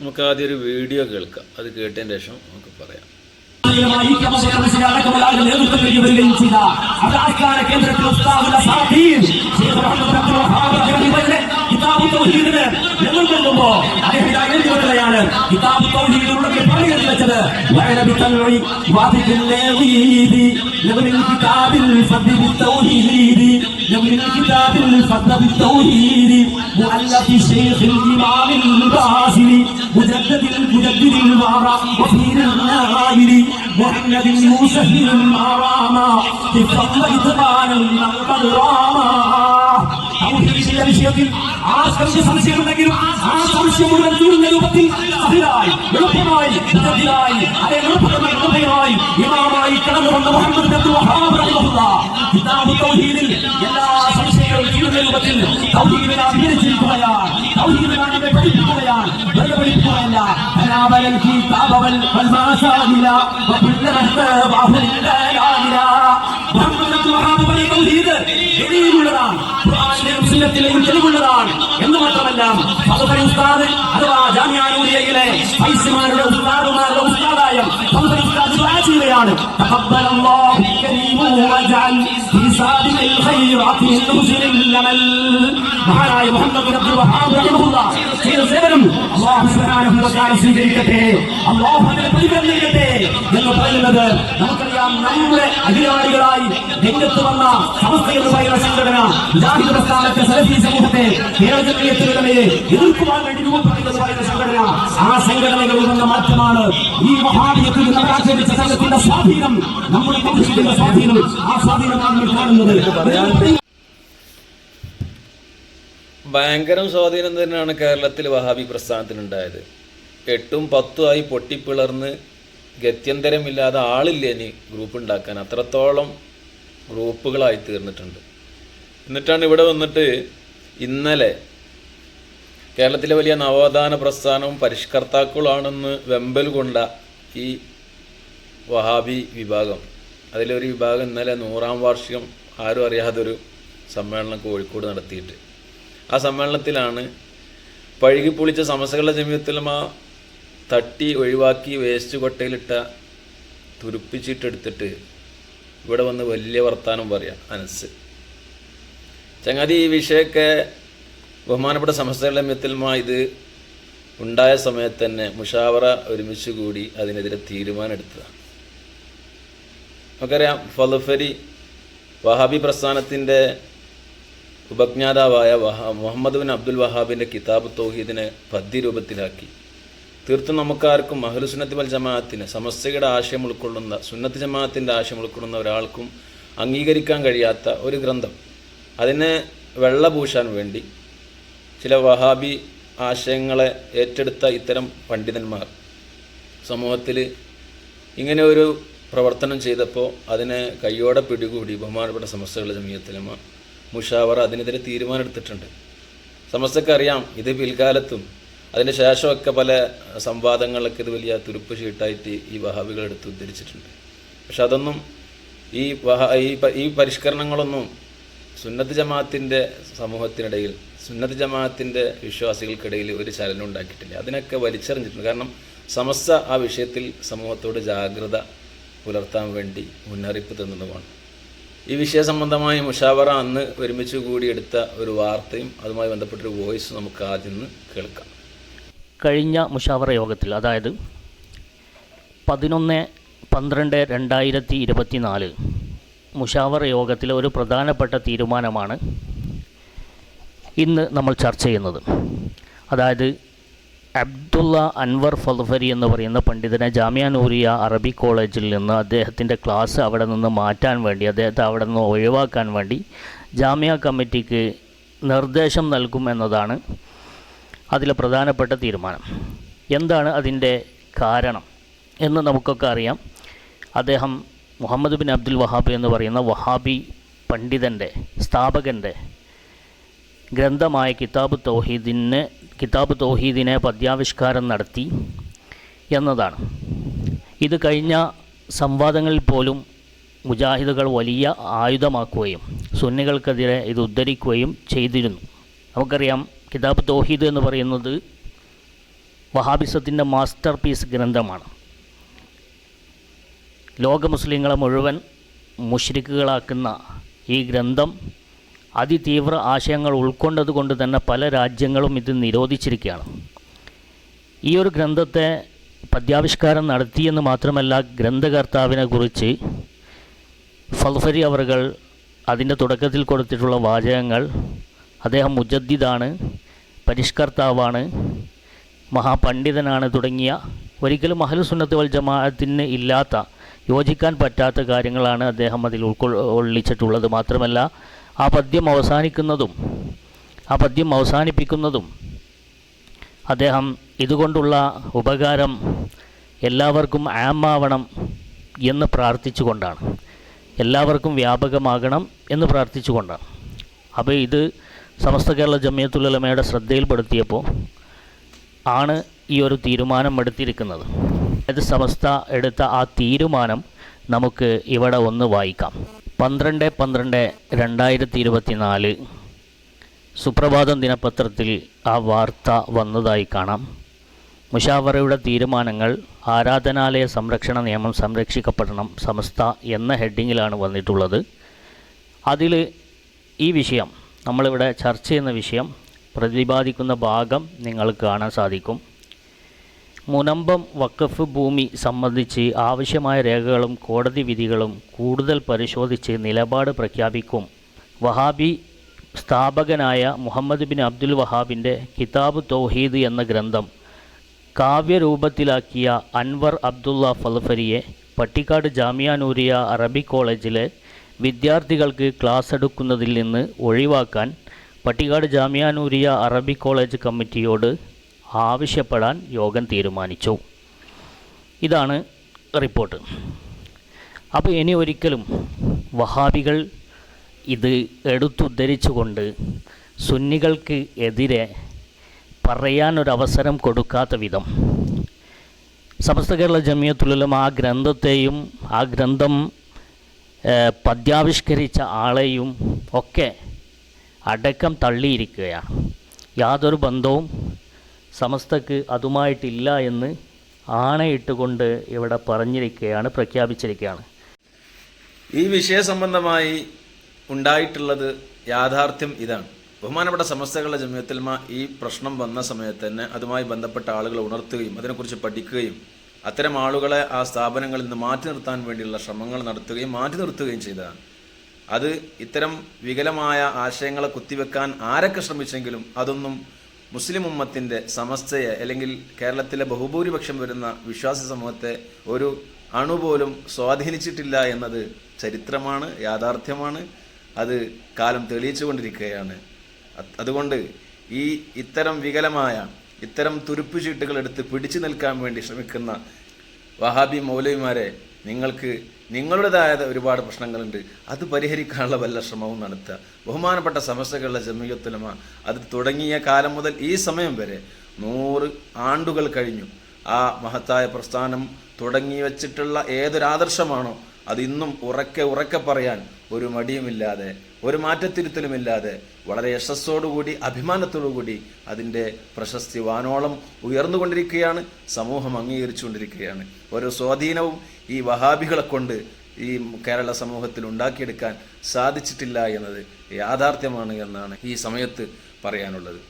നമുക്ക് ആദ്യം ഒരു വീഡിയോ കേൾക്കാം. അത് കേട്ടതിന് ശേഷം നമുക്ക് പറയാം. من الكتاب الفضل بالتوحيد مؤلف الشيخ الإمام الباصري مجدد الوارى وفير النائل محمد يوسف المراما تفضل إتقانا قد راما തൗഹീദിന്റെ വിഷയത്തിൽ ആർക്കും സംശയമുണ്ടെങ്കിലും ആ സംശയം മുഴുവൻ തീർന്ന രൂപത്തിൽ സഹിലായി എളുപ്പമായി അതേ എളുപ്പമായി ഇമാമായി കടന്നു വന്ന മുഹമ്മദ് അബ്ദുൽ വഹാബ് റഹിമഹുല്ലാഹ് കിതാബ് തൗഹീദിൽ എല്ലാ സംശയങ്ങളും തീർന്ന രൂപത്തിൽ തൗഹീദിനെ വിവരിച്ചിരിക്കുകയാണ്. തൗഹീദിനെ പഠിപ്പിക്കുകയാണ്. വെറുതെ പഠിപ്പിക്കുകയല്ല. അനാബലൽ കിതാബ വൽ മാസാദില വകുല്ല മഹ്തബഹു ലില്ലാഹില മുഹമ്മദ് അബ്ദുൽ വഹാബ് പഠിപ്പിച്ച തൗഹീദ് എളിയുള്ളതാണ്. ിലെയും തെളിവുള്ളതാണ് എന്ന് മാത്രമല്ല ഫൗസലി ഉസ്താദ് അഥവാ ജാമിഅ നൂരിയയിലെ ഫൈസിമാരുടെ ഉസ്താദുമാരുടെ ഉസ്താദായ ഫൗസലി ഉസ്താദ് ദുആ ചെയ്യുകയാണ്. തഖബ്ബലല്ലാഹു കരീമു വജഅൽ ഫീ സാദിൽ ഖൈറാത്തി മുസ്ലിം ലമൽ. മഹാനായ മുഹമ്മദ് അബ്ദുൽ വഹാബ് റഹിമഹുല്ലാഹ് ചെയ്ത സേവനം അല്ലാഹു സുബ്ഹാനഹു വ തആല സ്വീകരിക്കട്ടെ, അല്ലാഹു അതിനെ പ്രതിഫലം നൽകട്ടെ എന്ന് പറയുന്നത് നമുക്കറിയാം. നമ്മുടെ അധികാരികളായി രംഗത്ത് വന്ന സമസ്ത എന്ന് പറയുന്ന സംഘടന മുജാഹിദ് പ്രസ്ഥാനത്തെ സലഫി സമൂഹത്തെ കേരളത്തിലെ എതിർക്കുവാൻ വേണ്ടി രൂപപ്പെടുത്തുന്ന സംഘടന, ആ സംഘടനകളിൽ വന്ന മാറ്റമാണ് ഈ മഹാദിയത്തിൽ ആചരിച്ച സംഘത്തിന്റെ സ്വാധീനം, നമ്മുടെ തൗഹീദിന്റെ സ്വാധീനം. ആ സ്വാധീനമാണ് നമ്മൾ കാണുന്നത്. ഭയങ്കരം സ്വാധീനം തന്നെയാണ് കേരളത്തിൽ വഹാബി പ്രസ്ഥാനത്തിനുണ്ടായത്. 8ഉം 10ഉം ആയി പൊട്ടിപ്പിളർന്ന് ഗത്യന്തരമില്ലാതെ ആളില്ല ഇനി ഗ്രൂപ്പ് ഉണ്ടാക്കാൻ. അത്രത്തോളം ഗ്രൂപ്പുകളായി തീർന്നിട്ടുണ്ട്. എന്നിട്ടാണ് ഇവിടെ വന്നിട്ട് ഇന്നലെ കേരളത്തിലെ വലിയ നവോത്ഥാന പ്രസ്ഥാനവും പരിഷ്കർത്താക്കളാണെന്ന് വെമ്പൽ കൊണ്ട ഈ വഹാബി വിഭാഗം, അതിലൊരു വിഭാഗം ഇന്നലെ 100ാം വാർഷികം ആരും അറിയാതൊരു സമ്മേളനം കോഴിക്കോട് നടത്തിയിട്ട്, ആ സമ്മേളനത്തിലാണ് പഴുകിപ്പൊളിച്ച സമസ്തകളുടെ ജമിയത്തുലമ തട്ടി ഒഴിവാക്കി വേസ്റ്റ് കൊട്ടയിലിട്ട തുരുപ്പിച്ചിട്ടെടുത്തിട്ട് ഇവിടെ വന്ന് വലിയ വർത്താനം പറയാം. അനസ് ചങ്ങാതി, ഈ വിഷയമൊക്കെ ബഹുമാനപ്പെട്ട സമസ്തകളുടെ ജമിയത്തുലമ ഇത് ഉണ്ടായ സമയത്ത് തന്നെ മുഷാവറ ഒരുമിച്ച് കൂടി അതിനെതിരെ തീരുമാനം എടുത്തതാണ്. നമുക്കറിയാം, ഫലഫരി വഹാബി പ്രസ്ഥാനത്തിൻ്റെ ഉപജ്ഞാതാവായ മുഹമ്മദ് ബിൻ അബ്ദുൽ വഹാബിൻ്റെ കിതാബ് തൗഹീദിനെ പദ്യരൂപത്തിലാക്കി തീർത്തും നമുക്കാർക്കും അഹ്ലുസുന്നത്തി വൽ ജമാഅത്തിന് സമസ്തയുടെ ആശയം ഉൾക്കൊള്ളുന്ന, സുന്നത്ത് ജമാഅത്തിൻ്റെ ആശയം ഉൾക്കൊള്ളുന്ന ഒരാൾക്കും അംഗീകരിക്കാൻ കഴിയാത്ത ഒരു ഗ്രന്ഥം, അതിനെ വെള്ളപൂശാൻ വേണ്ടി ചില വഹാബി ആശയങ്ങളെ ഏറ്റെടുത്ത ഇത്തരം പണ്ഡിതന്മാർ സമൂഹത്തിൽ ഇങ്ങനെ ഒരു പ്രവർത്തനം ചെയ്തപ്പോൾ അതിനെ കയ്യോടെ പിടികൂടി ബഹുമാനപ്പെട്ട സമസ്തകളുടെ ജമിയത്തുലമ മുഷാവറ അതിനെതിരെ തീരുമാനം എടുത്തിട്ടുണ്ട്. സമസ്തക്കറിയാം, ഇത് പിൽക്കാലത്തും അതിൻ്റെ ശേഷമൊക്കെ പല സംവാദങ്ങളിലൊക്കെ ഇത് വലിയ തുരുപ്പ് ഷീട്ടായിട്ട് ഈ വഹാബികൾ എടുത്ത് ഉദ്ധരിച്ചിട്ടുണ്ട്. പക്ഷെ അതൊന്നും ഈ പരിഷ്കരണങ്ങളൊന്നും സുന്നത്ത് ജമാഅത്തിൻ്റെ സമൂഹത്തിനിടയിൽ, സുന്നത്ത് ജമാഅത്തിൻ്റെ വിശ്വാസികൾക്കിടയിൽ ഒരു ചലനം ഉണ്ടാക്കിയിട്ടില്ല. അതിനൊക്കെ വലിച്ചെറിഞ്ഞിട്ടുണ്ട്. കാരണം സമസ്ത ആ വിഷയത്തിൽ സമൂഹത്തോട് ജാഗ്രത പുലർത്താൻ വേണ്ടി മുന്നറിയിപ്പ് തന്നതുമാണ്. ഈ വിഷയ സംബന്ധമായ മുഷാവറ അന്ന് ഒരുമിച്ച് കൂടിയെടുത്ത ഒരു വാർത്തയും അതുമായി ബന്ധപ്പെട്ടൊരു വോയിസ് നമുക്ക് ആദ്യം കേൾക്കാം. കഴിഞ്ഞ മുഷാവറ യോഗത്തിൽ, അതായത് 11/12/2024 മുഷാവറ യോഗത്തിലെ ഒരു പ്രധാനപ്പെട്ട തീരുമാനമാണ് ഇന്ന് നമ്മൾ ചർച്ച ചെയ്യുന്നത്. അതായത് അബ്ദുള്ള അൻവർ ഫൽഫരി എന്ന് പറയുന്ന പണ്ഡിതനെ ജാമിഅ നൂരിയ അറബി കോളേജിൽ നിന്ന് അദ്ദേഹത്തിൻ്റെ ക്ലാസ് അവിടെ നിന്ന് മാറ്റാൻ വേണ്ടി, അദ്ദേഹത്തെ അവിടെ നിന്ന് ഒഴിവാക്കാൻ വേണ്ടി ജാമിഅ കമ്മിറ്റിക്ക് നിർദ്ദേശം നൽകുമെന്നതാണ് അതിലെ പ്രധാനപ്പെട്ട തീരുമാനം. എന്താണ് അതിൻ്റെ കാരണം എന്ന് നമുക്കൊക്കെ അറിയാം. അദ്ദേഹം മുഹമ്മദ് ബിൻ അബ്ദുൽ വഹാബ് എന്ന് പറയുന്ന വഹാബി പണ്ഡിതൻ്റെ സ്ഥാപകൻ്റെ ഗ്രന്ഥമായ കിതാബ് തൗഹീദിനെ പദ്യാവിഷ്കാരം നടത്തി എന്നതാണ്. ഇത് കഴിഞ്ഞ സംവാദങ്ങളിൽ പോലും മുജാഹിദുകൾ വലിയ ആയുധമാക്കുകയും സുന്നികൾക്കെതിരെ ഇത് ഉദ്ധരിക്കുകയും ചെയ്തിരുന്നു. നമുക്കറിയാം, കിതാബ് തൗഹീദ് എന്ന് പറയുന്നത് വഹാബിസത്തിൻ്റെ മാസ്റ്റർ പീസ് ഗ്രന്ഥമാണ്. ലോക മുസ്ലിങ്ങളെ മുഴുവൻ മുശ്രിക്കുകളാക്കുന്ന ഈ ഗ്രന്ഥം അതിതീവ്ര ആശയങ്ങൾ ഉൾക്കൊണ്ടതുകൊണ്ട് തന്നെ പല രാജ്യങ്ങളും ഇത് നിരോധിച്ചിരിക്കുകയാണ്. ഈ ഒരു ഗ്രന്ഥത്തെ പദ്യാവിഷ്കാരം നടത്തിയെന്ന് മാത്രമല്ല, ഗ്രന്ഥകർത്താവിനെ കുറിച്ച് ഫൽഫരി അവറുകൾ അതിൻ്റെ തുടക്കത്തിൽ കൊടുത്തിട്ടുള്ള വാചകങ്ങൾ, അദ്ദേഹം മുജദ്ദിദാണ്, പരിഷ്കർത്താവാണ്, മഹാപണ്ഡിതനാണ് തുടങ്ങിയ ഒരിക്കലും അഹ്ലുസുന്നത്ത് വൽ ജമാഅത്തിന് ഇല്ലാത്ത, യോജിക്കാൻ പറ്റാത്ത കാര്യങ്ങളാണ് അദ്ദേഹം അതിൽ ഉൾക്കൊള്ളിച്ചിട്ടുള്ളത്. മാത്രമല്ല ആ പദ്യം അവസാനിപ്പിക്കുന്നതും അദ്ദേഹം ഇതുകൊണ്ടുള്ള ഉപകാരം എല്ലാവർക്കും ആമാവണം എന്ന് പ്രാർത്ഥിച്ചുകൊണ്ടാണ്, എല്ലാവർക്കും വ്യാപകമാകണം എന്ന് പ്രാർത്ഥിച്ചുകൊണ്ടാണ്. അപ്പോൾ ഇത് സമസ്ത കേരള ജമിയത്തുൽ ഉലമയുടെ ശ്രദ്ധയിൽപ്പെടുത്തിയപ്പോൾ ആണ് ഈ ഒരു തീരുമാനം എടുത്തിരിക്കുന്നത്. അത് സമസ്ത എടുത്ത ആ തീരുമാനം നമുക്ക് ഇവിടെ ഒന്ന് വായിക്കാം. 12/12/2024 സുപ്രഭാതം ദിനപത്രത്തിൽ ആ വാർത്ത വന്നതായി കാണാം. മുഷാവറയുടെ തീരുമാനങ്ങൾ, ആരാധനാലയ സംരക്ഷണ നിയമം സംരക്ഷിക്കപ്പെടണം സമസ്ത എന്ന ഹെഡിങ്ങിലാണ് വന്നിട്ടുള്ളത്. അതിൽ ഈ വിഷയം, നമ്മളിവിടെ ചർച്ച ചെയ്യുന്ന വിഷയം പ്രതിപാദിക്കുന്ന ഭാഗം നിങ്ങൾക്ക് കാണാൻ സാധിക്കും. മുനമ്പം വഖഫ് ഭൂമി സംബന്ധിച്ച് ആവശ്യമായ രേഖകളും കോടതി വിധികളും കൂടുതൽ പരിശോധിച്ച് നിലപാട് പ്രഖ്യാപിക്കും. വഹാബി സ്ഥാപകനായ മുഹമ്മദ് ബിൻ അബ്ദുൽ വഹാബിൻ്റെ കിതാബ് തൗഹീദ് എന്ന ഗ്രന്ഥം കാവ്യരൂപത്തിലാക്കിയ അൻവർ അബ്ദുള്ള ഫൽഫരിയെ പട്ടിക്കാട് ജാമിയ നൂരിയ അറബി കോളേജിലെ വിദ്യാർത്ഥികൾക്ക് ക്ലാസ് എടുക്കുന്നതിൽ നിന്ന് ഒഴിവാക്കാൻ പട്ടിക്കാട് ജാമിയ നൂരിയ അറബി കോളേജ് കമ്മിറ്റിയോട് ആവശ്യപ്പെടാൻ യോഗം തീരുമാനിച്ചു. ഇതാണ് റിപ്പോർട്ട്. അപ്പോൾ ഇനി ഒരിക്കലും വഹാബികൾ ഇത് എടുത്തുദ്ധരിച്ചുകൊണ്ട് സുന്നികൾക്ക് എതിരെ പറയാനൊരവസരം കൊടുക്കാത്ത വിധം സമസ്ത കേരള ജമിയത്തുൽ ഉലമ ആ ഗ്രന്ഥത്തെയും ആ ഗ്രന്ഥം പദ്യാവിഷ്കരിച്ച ആളെയും ഒക്കെ അടക്കം തള്ളിയിരിക്കുകയാണ്. യാതൊരു ബന്ധവും സമസ്തക്ക് അതുമായിട്ടില്ല എന്ന് ആണയിട്ടുകൊണ്ട് ഇവിടെ പറഞ്ഞിരിക്കുകയാണ്, പ്രഖ്യാപിച്ചിരിക്കുകയാണ്. ഈ വിഷയ സംബന്ധമായി ഉണ്ടായിട്ടുള്ളത് യാഥാർത്ഥ്യം ഇതാണ്. ബഹുമാനപ്പെട്ട സമസ്തകളുടെ ജമിയത്തുൽ ഉലമ ഈ പ്രശ്നം വന്ന സമയത്ത് തന്നെ അതുമായി ബന്ധപ്പെട്ട ആളുകളെ ഉണർത്തുകയും അതിനെക്കുറിച്ച് പഠിക്കുകയും അത്തരം ആളുകളെ ആ സ്ഥാപനങ്ങളിൽ നിന്ന് മാറ്റി നിർത്താൻ വേണ്ടിയുള്ള ശ്രമങ്ങൾ നടത്തുകയും മാറ്റി നിർത്തുകയും ചെയ്തതാണ്. അത് ഇത്തരം വികലമായ ആശയങ്ങളെ കുത്തിവെക്കാൻ ആരൊക്കെ ശ്രമിച്ചെങ്കിലും അതൊന്നും മുസ്ലിം ഉമ്മത്തിൻ്റെ സമസ്തയെ അല്ലെങ്കിൽ കേരളത്തിലെ ബഹുഭൂരിപക്ഷം വരുന്ന വിശ്വാസി സമൂഹത്തെ ഒരു അണുപോലും സ്വാധീനിച്ചിട്ടില്ല എന്നത് ചരിത്രമാണ്, യാഥാർത്ഥ്യമാണ്. അത് കാലം തെളിയിച്ചുകൊണ്ടിരിക്കുകയാണ്. അതുകൊണ്ട് ഇത്തരം വികലമായ ഇത്തരം തുരുപ്പുചീട്ടുകൾ എടുത്ത് പിടിച്ചു നിൽക്കാൻ വേണ്ടി ശ്രമിക്കുന്ന വഹാബി മൗലവിമാരെ, നിങ്ങൾക്ക് നിങ്ങളുടേതായ ഒരുപാട് പ്രശ്നങ്ങളുണ്ട്, അത് പരിഹരിക്കാനുള്ള വല്ല ശ്രമവും നടത്തുക. ബഹുമാനപ്പെട്ട സമസ്തകളുടെ ജമിയത്തുൽ ഉലമ അത് തുടങ്ങിയ കാലം മുതൽ ഈ സമയം വരെ 100 ആണ്ടുകൾ കഴിഞ്ഞു. ആ മഹത്തായ പ്രസ്ഥാനം തുടങ്ങി വച്ചിട്ടുള്ള ഏതൊരാദർശമാണോ അത് ഇന്നും ഉറക്കെ പറയാൻ ഒരു മടിയുമില്ലാതെ, ഒരു മാറ്റത്തിരുത്തലുമില്ലാതെ വളരെ യശസ്സോടുകൂടി അഭിമാനത്തോടുകൂടി അതിൻ്റെ പ്രശസ്തി വാനോളം ഉയർന്നുകൊണ്ടിരിക്കുകയാണ്. സമൂഹം അംഗീകരിച്ചുകൊണ്ടിരിക്കുകയാണ്. ഓരോ സ്വാധീനവും ഈ വഹാബികളെ കൊണ്ട് ഈ കേരള സമൂഹത്തിൽ ഉണ്ടാക്കിയെടുക്കാൻ സാധിച്ചിട്ടില്ല എന്നത് യാഥാർത്ഥ്യമാണ് എന്നാണ് ഈ സമയത്ത് പറയാനുള്ളത്.